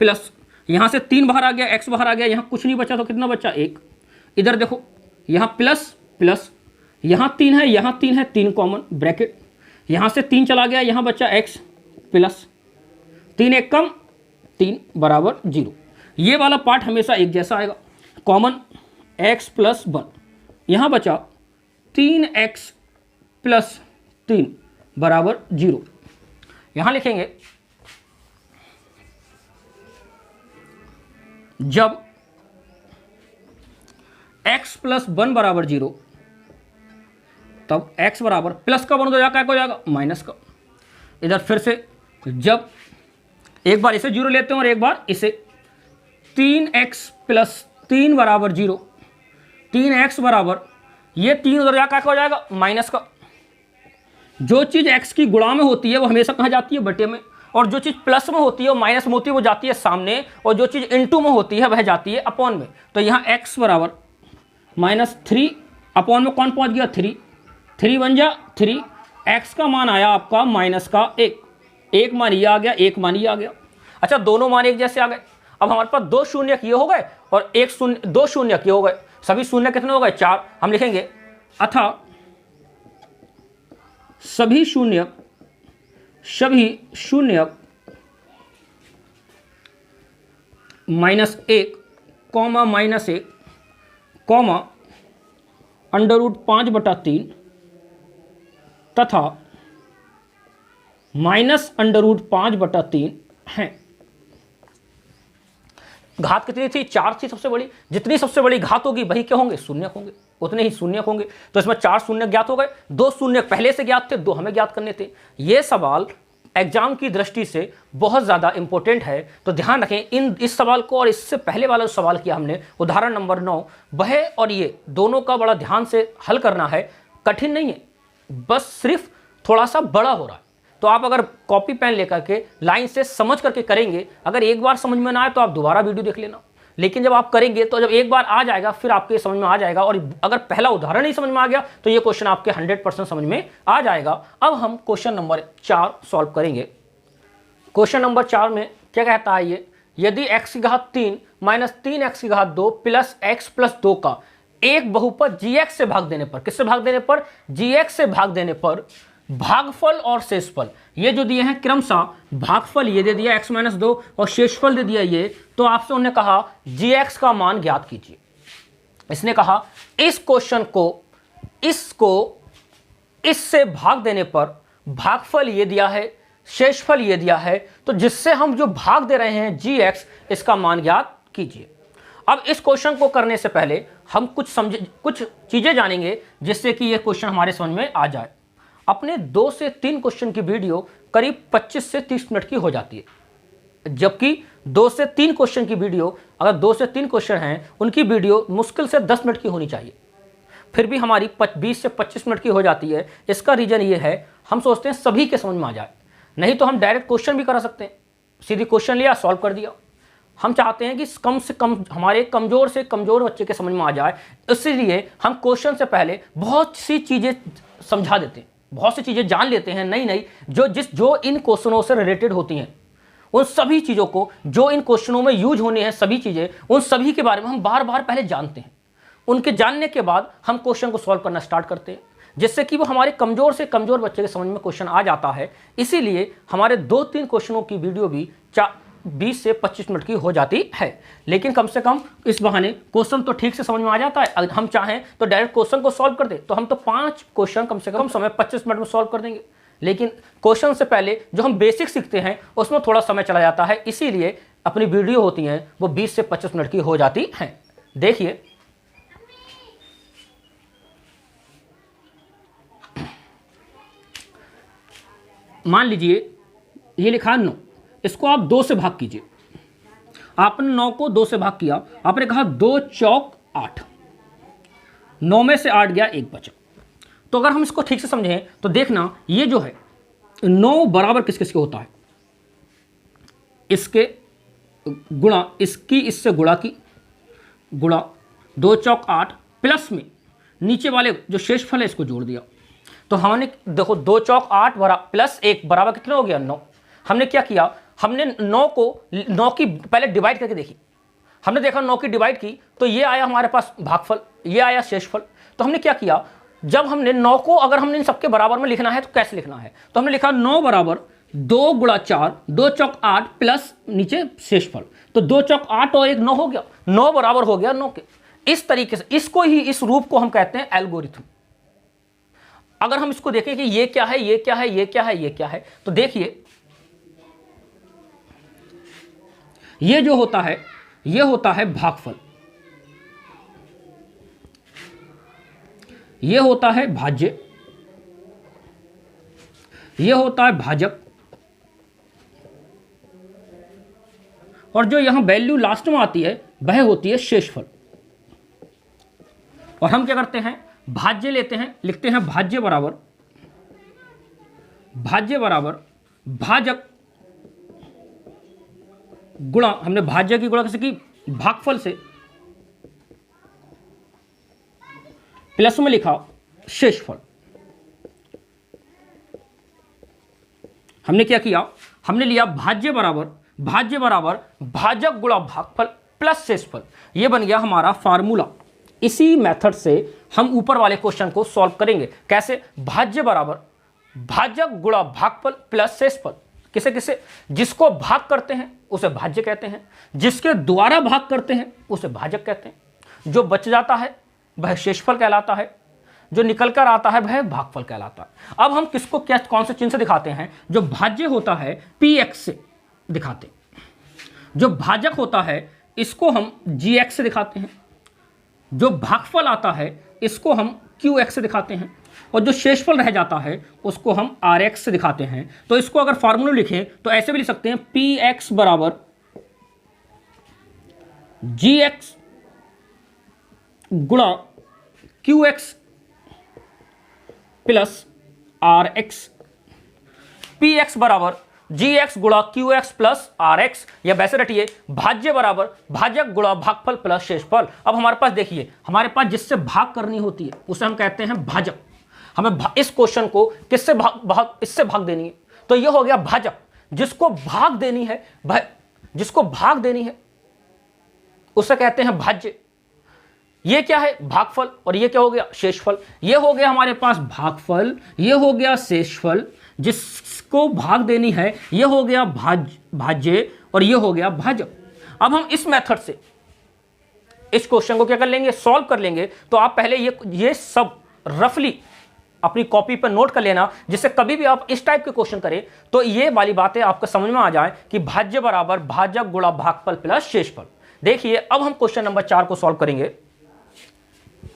Speaker 1: प्लस, यहाँ से 3 बाहर आ गया, x बाहर आ गया, यहाँ कुछ नहीं बचा तो कितना बचा 1। इधर देखो यहाँ प्लस प्लस, यहाँ 3 है, यहाँ 3 है, 3 कॉमन ब्रैकेट, यहाँ से 3 चला गया, यहाँ बचा x प्लस 3 1 कम 3 बराबर 0। ये वाला पार्ट हमेशा एक जैसा आएगा, कॉमन x प्लस 1, यहाँ बचा 3x प्लस 3 बराबर 0। यहाँ लिखेंगे जब x प्लस 1 बराबर 0 तब x बराबर प्लस का 1 तो क्या हो जाएगा माइनस का। इधर फिर से जब एक बार इसे 0 लेते हैं और एक बार इसे, 3x प्लस 3 बराबर 0, 3x बराबर ये 3 उधर क्या हो जाएगा माइनस का। जो चीज़ x की गुणा में होती है वो हमेशा कहाँ जाती है बटे में, और जो चीज़ प्लस में होती है वो माइनस में होती है वो जाती है सामने, और जो चीज़ इनटू में होती है वह जाती है अपॉन में। तो यहाँ x बराबर -3 अपॉन में कौन पहुँच गया 3, 3 बन जा 3, x का मान आया आपका माइनस का 1, एक मान ये आ गया, एक मान ये आ गया। अच्छा दोनों मान एक जैसे आ गए। अब हमारे पास 2 शून्य ये हो गए और 2 शून्य ये हो गए, सभी शून्य कितने हो गए 4। हम लिखेंगे अतः सभी शून्य -1 कॉमा -1 कॉमा √5/3 तथा -√5/3 हैं। घात कितनी थी 4 थी सबसे बड़ी, जितनी सबसे बड़ी घात होगी वही क्या होंगे शून्य होंगे, उतने ही शून्य होंगे। तो इसमें 4 शून्य ज्ञात हो गए, 2 शून्य पहले से ज्ञात थे, 2 हमें ज्ञात करने थे। ये सवाल एग्जाम की दृष्टि से बहुत ज़्यादा इंपॉर्टेंट है। तो ध्यान रखें इस सवाल को और इससे पहले वाला जो सवाल किया हमने उदाहरण नंबर 9, वह और ये दोनों का बड़ा ध्यान से हल करना है। कठिन नहीं है, बस सिर्फ थोड़ा सा बड़ा हो रहा है। तो आप अगर कॉपी पेन लेकर के लाइन से समझ करके करेंगे, अगर एक बार समझ में ना आए तो आप दोबारा वीडियो देख लेना। लेकिन जब आप करेंगे तो जब एक बार आ जाएगा फिर आपके समझ में आ जाएगा। और अगर पहला उदाहरण ही समझ में आ गया तो ये क्वेश्चन आपके 100% समझ में आ जाएगा। अब हम क्वेश्चन नंबर 4 सॉल्व करेंगे। क्वेश्चन नंबर 4 में क्या कहता है ये, यदि x की घात 3 माइनस 3x की घात 2 प्लस x प्लस 2 का एक बहुपद gx से भाग देने पर, किससे भाग देने पर, gx से भाग देने पर भागफल और शेषफल ये जो दिए हैं क्रमशः, भागफल ये दे दिया x माइनस 2 और शेषफल दे दिया ये, तो आपसे उन्होंने कहा gx का मान ज्ञात कीजिए। इसने कहा इस क्वेश्चन को इससे भाग देने पर भागफल ये दिया है, शेषफल ये दिया है, तो जिससे हम जो भाग दे रहे हैं gx, इसका मान ज्ञात कीजिए। अब इस क्वेश्चन को करने से पहले हम कुछ चीजें जानेंगे जिससे कि यह क्वेश्चन हमारे समझ में आ जाए। अपने 2 से 3 क्वेश्चन की वीडियो करीब 25 से 30 मिनट की हो जाती है, जबकि 2 से 3 क्वेश्चन की वीडियो, अगर 2 से 3 क्वेश्चन हैं उनकी वीडियो मुश्किल से 10 मिनट की होनी चाहिए, फिर भी हमारी 20 से 25 मिनट की हो जाती है। इसका रीज़न ये है, हम सोचते हैं सभी के समझ में आ जाए, नहीं तो हम डायरेक्ट क्वेश्चन भी करा सकते हैं, सीधी क्वेश्चन लिया सॉल्व कर दिया। हम चाहते हैं कि कम से कम हमारे कमज़ोर से कमज़ोर बच्चे के समझ में आ जाए, इसीलिए हम क्वेश्चन से पहले बहुत सी चीज़ें समझा देते हैं, बहुत सी चीज़ें जान लेते हैं नई जो इन क्वेश्चनों से रिलेटेड होती हैं, उन सभी चीज़ों को जो इन क्वेश्चनों में यूज होनी है, सभी चीज़ें उन सभी के बारे में हम बार बार पहले जानते हैं। उनके जानने के बाद हम क्वेश्चन को सॉल्व करना स्टार्ट करते हैं, जिससे कि वो हमारे कमज़ोर से कमज़ोर बच्चे के समझ में क्वेश्चन आ जाता है। इसीलिए हमारे 2-3 क्वेश्चनों की वीडियो भी 20 से 25 मिनट की हो जाती है, लेकिन कम से कम इस बहाने क्वेश्चन तो ठीक से समझ में आ जाता है। अगर हम चाहें तो डायरेक्ट क्वेश्चन को सॉल्व कर दे तो हम तो 5 क्वेश्चन कम से कम समय 25 मिनट में सॉल्व कर देंगे, लेकिन क्वेश्चन से पहले जो हम बेसिक सीखते हैं उसमें थोड़ा समय चला जाता है, इसीलिए अपनी वीडियो होती हैं वो 20 से 25 मिनट की हो जाती हैं। देखिए मान लीजिए ये लिखा 9, इसको आप 2 से भाग कीजिए। आपने 9 को 2 से भाग किया, आपने कहा 2 चौक 8, 9 में से 8 गया, 1 बचा। तो अगर हम इसको ठीक से समझें तो देखना ये जो है 9 बराबर किस किस के होता है, इसके गुणा इसकी, इससे गुणा की, गुणा 2 चौक 8 प्लस में नीचे वाले जो शेषफल है इसको जोड़ दिया। तो हमने देखो 2 चौक 8 प्लस 1 बराबर कितना हो गया 9। हमने क्या किया, हमने 9 की पहले डिवाइड करके देखी, हमने देखा 9 की डिवाइड की तो ये आया हमारे पास भागफल, ये आया शेषफल। तो हमने क्या किया, जब हमने 9 को अगर हमने इन सबके बराबर में लिखना है तो कैसे लिखना है, तो हमने लिखा 9 बराबर 2 गुणा 4, 2 चौक 8 प्लस नीचे शेषफल, तो 2 चौक 8 और 1 9 हो गया, 9 बराबर हो गया 9 के। इस तरीके से इसको ही, इस रूप को हम कहते हैं एल्गोरिथम। अगर हम इसको देखें कि ये क्या है, ये क्या है, ये क्या है, ये क्या है, तो देखिए ये जो होता है ये होता है भागफल, ये होता है भाज्य, ये होता है भाजक, और जो यहां वैल्यू लास्ट में आती है वह होती है शेषफल। और हम क्या करते हैं, भाज्य लेते हैं, लिखते हैं भाज्य बराबर भाजक गुणा, हमने भाज्य की गुणा कैसे की, भागफल से, प्लस में लिखा शेषफल। हमने क्या किया, हमने लिया भाज्य बराबर भाजक गुणा भागफल प्लस शेषफल, ये बन गया हमारा फार्मूला। इसी मेथड से हम ऊपर वाले क्वेश्चन को सॉल्व करेंगे। कैसे, भाज्य बराबर भाजक गुणा भागफल प्लस शेषफल, किसे किसे, जिसको भाग करते हैं उसे भाज्य कहते हैं, जिसके द्वारा भाग करते हैं उसे भाजक कहते हैं, जो बच जाता है वह शेषफल कहलाता है, जो निकल कर आता है वह भागफल कहलाता है। अब हम किसको क्या, कौन से चिन्ह से दिखाते हैं, जो भाज्य होता है px से दिखाते हैं, जो भाजक होता है इसको हम gx से दिखाते हैं, जो भागफल आता है इसको हम QX से दिखाते हैं और जो शेषफल रह जाता है उसको हम RX से दिखाते हैं। तो इसको अगर फार्मूला लिखें तो ऐसे भी लिख सकते हैं PX बराबर GX गुणा QX प्लस RX। PX बराबर GX गुणा QX प्लस RX, या वैसे रटिए भाज्य बराबर भाजक गुणा भागफल प्लस शेषफल। अब हमारे पास देखिए, हमारे पास जिससे भाग करनी होती है उसे हम कहते हैं भाजक। हमें इस क्वेश्चन को किससे इससे भाग देनी है, तो ये हो गया भाजक। जिसको भाग देनी है जिसको भाग देनी है उसे कहते हैं भाज्य। ये क्या है, भागफल, और ये क्या हो गया, शेषफल। ये हो गया हमारे पास भागफल, ये हो गया शेषफल। जिसको भाग देनी है ये हो गया भाज्य और ये हो गया भाजक। अब हम इस मेथड से इस क्वेश्चन को क्या कर लेंगे, सॉल्व कर लेंगे। तो आप पहले ये सब रफली अपनी कॉपी पर नोट कर लेना, जिससे कभी भी आप इस टाइप के क्वेश्चन करें तो ये वाली बातें आपको समझ में आ जाए कि भाज्य बराबर भाजक गुणा भागफल प्लस शेषफल। देखिए अब हम क्वेश्चन नंबर 4 को सॉल्व करेंगे।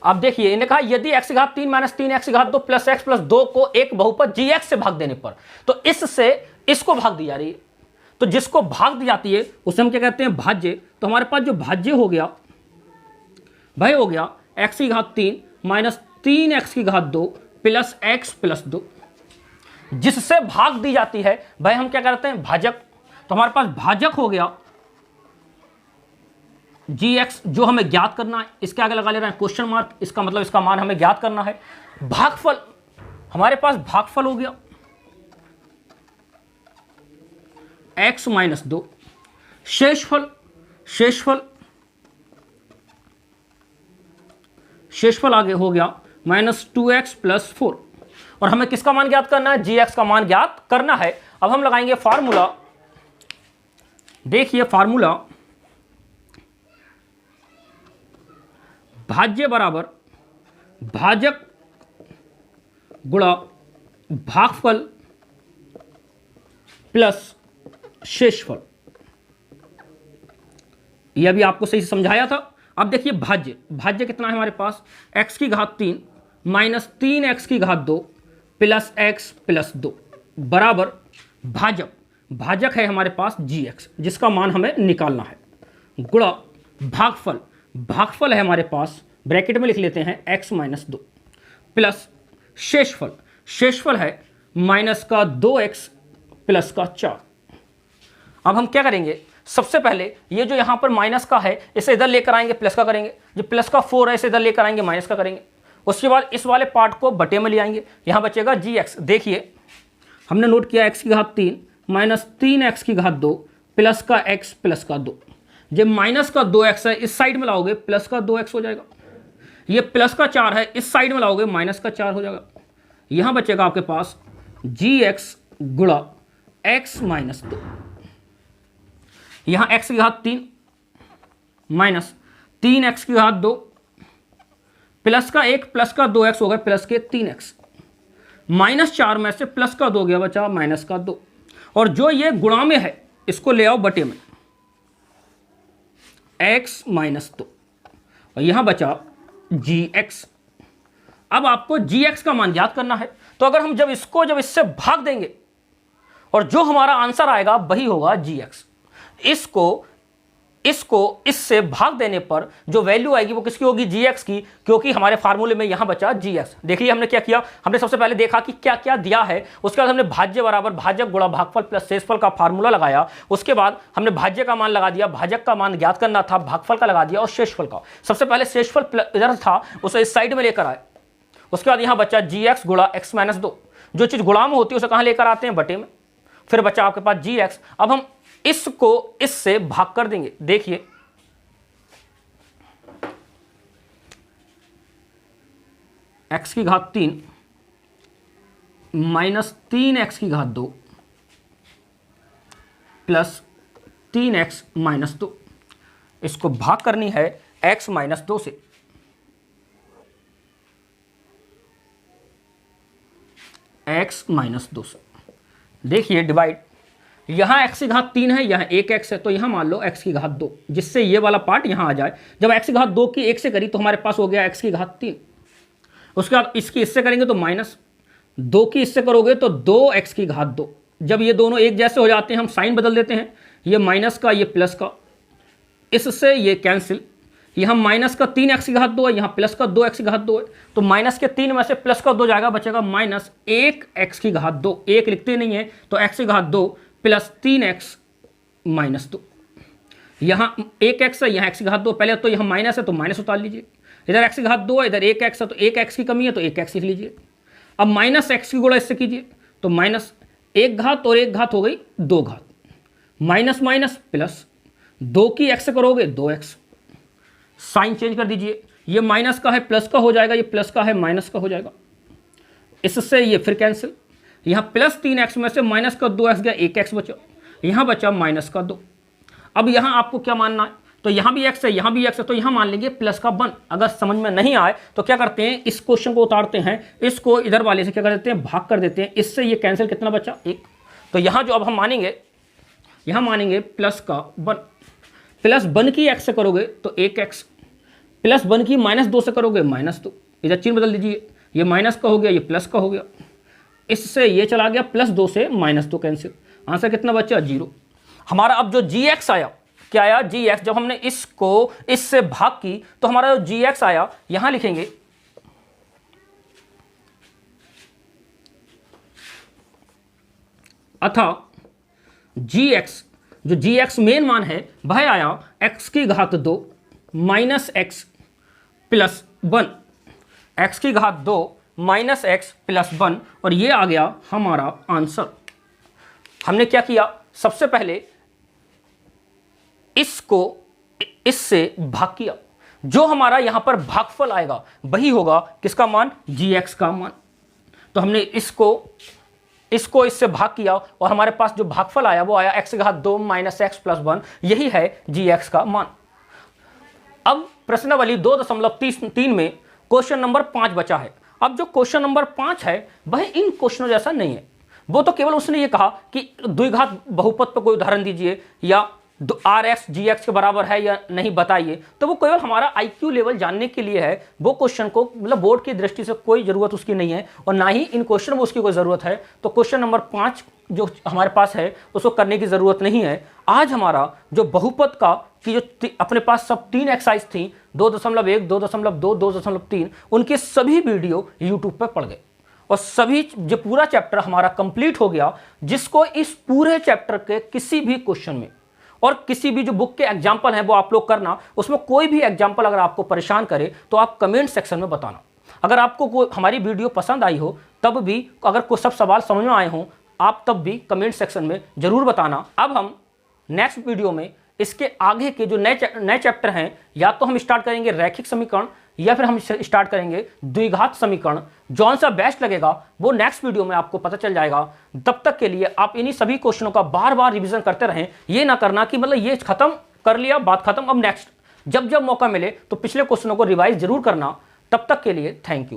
Speaker 1: अब देखिए इन्हें कहा यदि x की घात 3 माइनस 3x की घात 2 प्लस x प्लस 2 को एक बहुपद gx से भाग देने पर, तो इससे इसको भाग दी जा रही है। तो जिसको भाग दी जाती है उसे हम क्या कहते हैं, भाज्य। तो हमारे पास जो भाज्य हो गया भाई हो गया x की घात 3 माइनस 3x की घात 2 प्लस x प्लस 2। जिससे भाग दी जाती है भाई हम क्या करते हैं, भाजक। तो हमारे पास भाजक हो गया gx, जो हमें ज्ञात करना है। इसके आगे लगा ले रहे हैं क्वेश्चन मार्क, इसका मतलब इसका मान हमें ज्ञात करना है। भागफल, हमारे पास भागफल हो गया x माइनस 2। शेषफल आगे हो गया माइनस 2x प्लस 4। और हमें किसका मान ज्ञात करना है, gx का मान ज्ञात करना है। अब हम लगाएंगे फार्मूला। देखिए फार्मूला, भाज्य बराबर भाजक गुणा भागफल प्लस शेषफल। यह भी आपको सही से समझाया था। अब देखिए भाज्य कितना है हमारे पास, x की घात 3 माइनस 3x की घात 2 प्लस x प्लस 2 बराबर भाजक है हमारे पास gx, जिसका मान हमें निकालना है, गुणा भागफल है हमारे पास, ब्रैकेट में लिख लेते हैं x माइनस 2 प्लस शेषफल है माइनस का 2x प्लस का 4। अब हम क्या करेंगे, सबसे पहले ये जो यहाँ पर माइनस का है इसे इधर लेकर आएंगे, प्लस का करेंगे। जो प्लस का 4 है इसे इधर लेकर आएंगे, माइनस का करेंगे। उसके बाद इस वाले पार्ट को बटे में ले आएंगे, यहाँ बचेगा gx। देखिए हमने नोट किया x की घात 3 माइनस 3x की घात 2 प्लस का x प्लस का 2। जब माइनस का 2x है इस साइड में लाओगे प्लस का 2x हो जाएगा। ये प्लस का 4 है इस साइड में लाओगे माइनस का 4 हो जाएगा। यहाँ बचेगा आपके पास gx गुणा x माइनस 2। यहाँ x की घात 3 माइनस 3x की घात 2 प्लस का 1 प्लस का 2x हो गया प्लस के 3x, माइनस 4 में से प्लस का 2 गया, बचा माइनस का 2। और जो ये गुणा में है इसको ले आओ बटे में, x माइनस 2, और यहां बचा gx। अब आपको gx का मान ज्ञात करना है। तो अगर हम जब इससे भाग देंगे और जो हमारा आंसर आएगा वही होगा gx। इसको इससे भाग देने पर जो वैल्यू आएगी वो किसकी होगी, gx की, क्योंकि हमारे फार्मूले में यहां बचा gx। देखिए हमने क्या किया, हमने सबसे पहले देखा कि क्या क्या दिया है, उसके बाद हमने भाज्य बराबर भाजक गुणा भागफल प्लस शेषफल का फार्मूला लगाया। उसके बाद हमने भाज्य का मान लगा दिया, भाजक का मान ज्ञात करना था, भागफल का लगा दिया और शेषफल का। सबसे पहले शेषफल इधर था उसे इस साइड में लेकर आए। उसके बाद यहां बचा gx गुणा x माइनस 2। जो चीज गुणा में होती है उसे कहां लेकर आते हैं, बटे में। फिर बचा आपके पास gx। अब हम इसको इससे भाग कर देंगे। देखिए x की घात 3 माइनस 3x की घात 2 प्लस 3x माइनस 2, इसको भाग करनी है x माइनस 2 से। x माइनस 2 से देखिए डिवाइड, यहाँ x की घात 3 है, यहाँ 1x है, तो यहाँ मान लो x की घात 2, जिससे ये वाला पार्ट यहाँ आ जाए। जब x की घात 2 की 1 से करी तो हमारे पास हो गया x की घात 3 उसके बाद इसकी इससे करेंगे तो माइनस, 2 की इससे करोगे तो 2x की घात 2। जब ये दोनों एक जैसे हो जाते हैं हम साइन बदल देते हैं, ये माइनस का ये प्लस का, इससे ये कैंसिल, यहाँ माइनस का 3x की घात 2 है, यहाँ प्लस का 2x की घात 2 है, तो माइनस के 3 में से प्लस का 2 जाएगा, बचेगा माइनस 1x की घात 2। 1 लिखते नहीं है तो x की घात 2 प्लस 3x माइनस 2। यहाँ 1x है, यहाँ x की घात 2, पहले तो यहाँ माइनस है तो माइनस उतार लीजिए, इधर x की घात 2 है, इधर 1x है तो 1x की कमी है तो 1x लिख लीजिए। अब माइनस x की गुणा इससे कीजिए तो माइनस 1 घात और 1 घात हो गई 2 घात, माइनस माइनस प्लस, 2 की x से करोगे 2x, साइन चेंज कर दीजिए, ये माइनस का है प्लस का हो जाएगा, ये प्लस का है माइनस का हो जाएगा, इससे ये फिर कैंसिल, यहाँ प्लस 3x में से माइनस का 2x गया, 1x बचा, यहाँ बचा माइनस का 2। अब यहाँ आपको क्या मानना है, तो यहाँ भी x है, यहाँ भी x है, तो यहाँ मान लेंगे प्लस का 1। अगर समझ में नहीं आए तो क्या करते हैं, इस क्वेश्चन को उतारते हैं, इसको इधर वाले से क्या कर देते हैं, भाग कर देते हैं, इससे ये कैंसिल, कितना बचा 1। तो यहाँ जो अब हम मानेंगे, यहाँ मानेंगे प्लस का 1, प्लस 1 की x से करोगे तो 1x, प्लस 1 की माइनस 2 से करोगे माइनस 2, इधर चिन्ह बदल दीजिए, ये माइनस का हो गया, ये प्लस का हो गया, इससे ये चला गया प्लस 2 से माइनस 2 कैंसिल, आंसर कितना बचा 0। हमारा अब जो gx आया, क्या आया gx, जब हमने इसको इससे भाग की तो हमारा जो gx आया, यहां लिखेंगे अतः gx, जो gx मेन मान है वह आया x की घात 2 माइनस x प्लस 1, x की घात 2 माइनस x प्लस 1, और ये आ गया हमारा आंसर। हमने क्या किया, सबसे पहले इसको इससे भाग किया, जो हमारा यहां पर भागफल आएगा वही होगा किसका मान, gx का मान। तो हमने इसको इससे भाग किया और हमारे पास जो भागफल आया वो आया x की घात 2 माइनस x प्लस 1, यही है gx का मान। अब प्रश्नावली 2.3 में क्वेश्चन नंबर 5 बचा है। अब जो क्वेश्चन नंबर 5 है वह इन क्वेश्चनों जैसा नहीं है, वो तो केवल उसने ये कहा कि द्विघात बहुपद पर कोई उदाहरण दीजिए या RX GX के बराबर है या नहीं बताइए, तो वो केवल हमारा IQ लेवल जानने के लिए है। वो क्वेश्चन को मतलब बोर्ड की दृष्टि से कोई ज़रूरत उसकी नहीं है और ना ही इन क्वेश्चन में उसकी कोई ज़रूरत है। तो क्वेश्चन नंबर 5 जो हमारे पास है उसको करने की ज़रूरत नहीं है। आज हमारा जो बहुपद का कि जो अपने पास सब 3 एक्सरसाइज थी, 2.1, 2.2, 2.3, उनके सभी वीडियो यूट्यूब पर पड़ गए और सभी जो पूरा चैप्टर हमारा कंप्लीट हो गया, जिसको इस पूरे चैप्टर के किसी भी क्वेश्चन में और किसी भी जो बुक के एग्जाम्पल हैं वो आप लोग करना, उसमें कोई भी एग्जाम्पल अगर आपको परेशान करे तो आप कमेंट सेक्शन में बताना। अगर आपको कोई हमारी वीडियो पसंद आई हो तब भी, अगर कोई सब सवाल समझ में आए हों आप तब भी कमेंट सेक्शन में ज़रूर बताना। अब हम नेक्स्ट वीडियो में इसके आगे के जो नए चैप्टर हैं, या तो हम स्टार्ट करेंगे रैखिक समीकरण या फिर हम स्टार्ट करेंगे द्विघात समीकरण। जौन सा बेस्ट लगेगा वो नेक्स्ट वीडियो में आपको पता चल जाएगा। तब तक के लिए आप इन्हीं सभी क्वेश्चनों का बार बार रिवीजन करते रहें। ये ना करना कि मतलब ये खत्म कर लिया, बात खत्म, अब नेक्स्ट। जब जब मौका मिले तो पिछले क्वेश्चनों को रिवाइज जरूर करना। तब तक के लिए थैंक यू।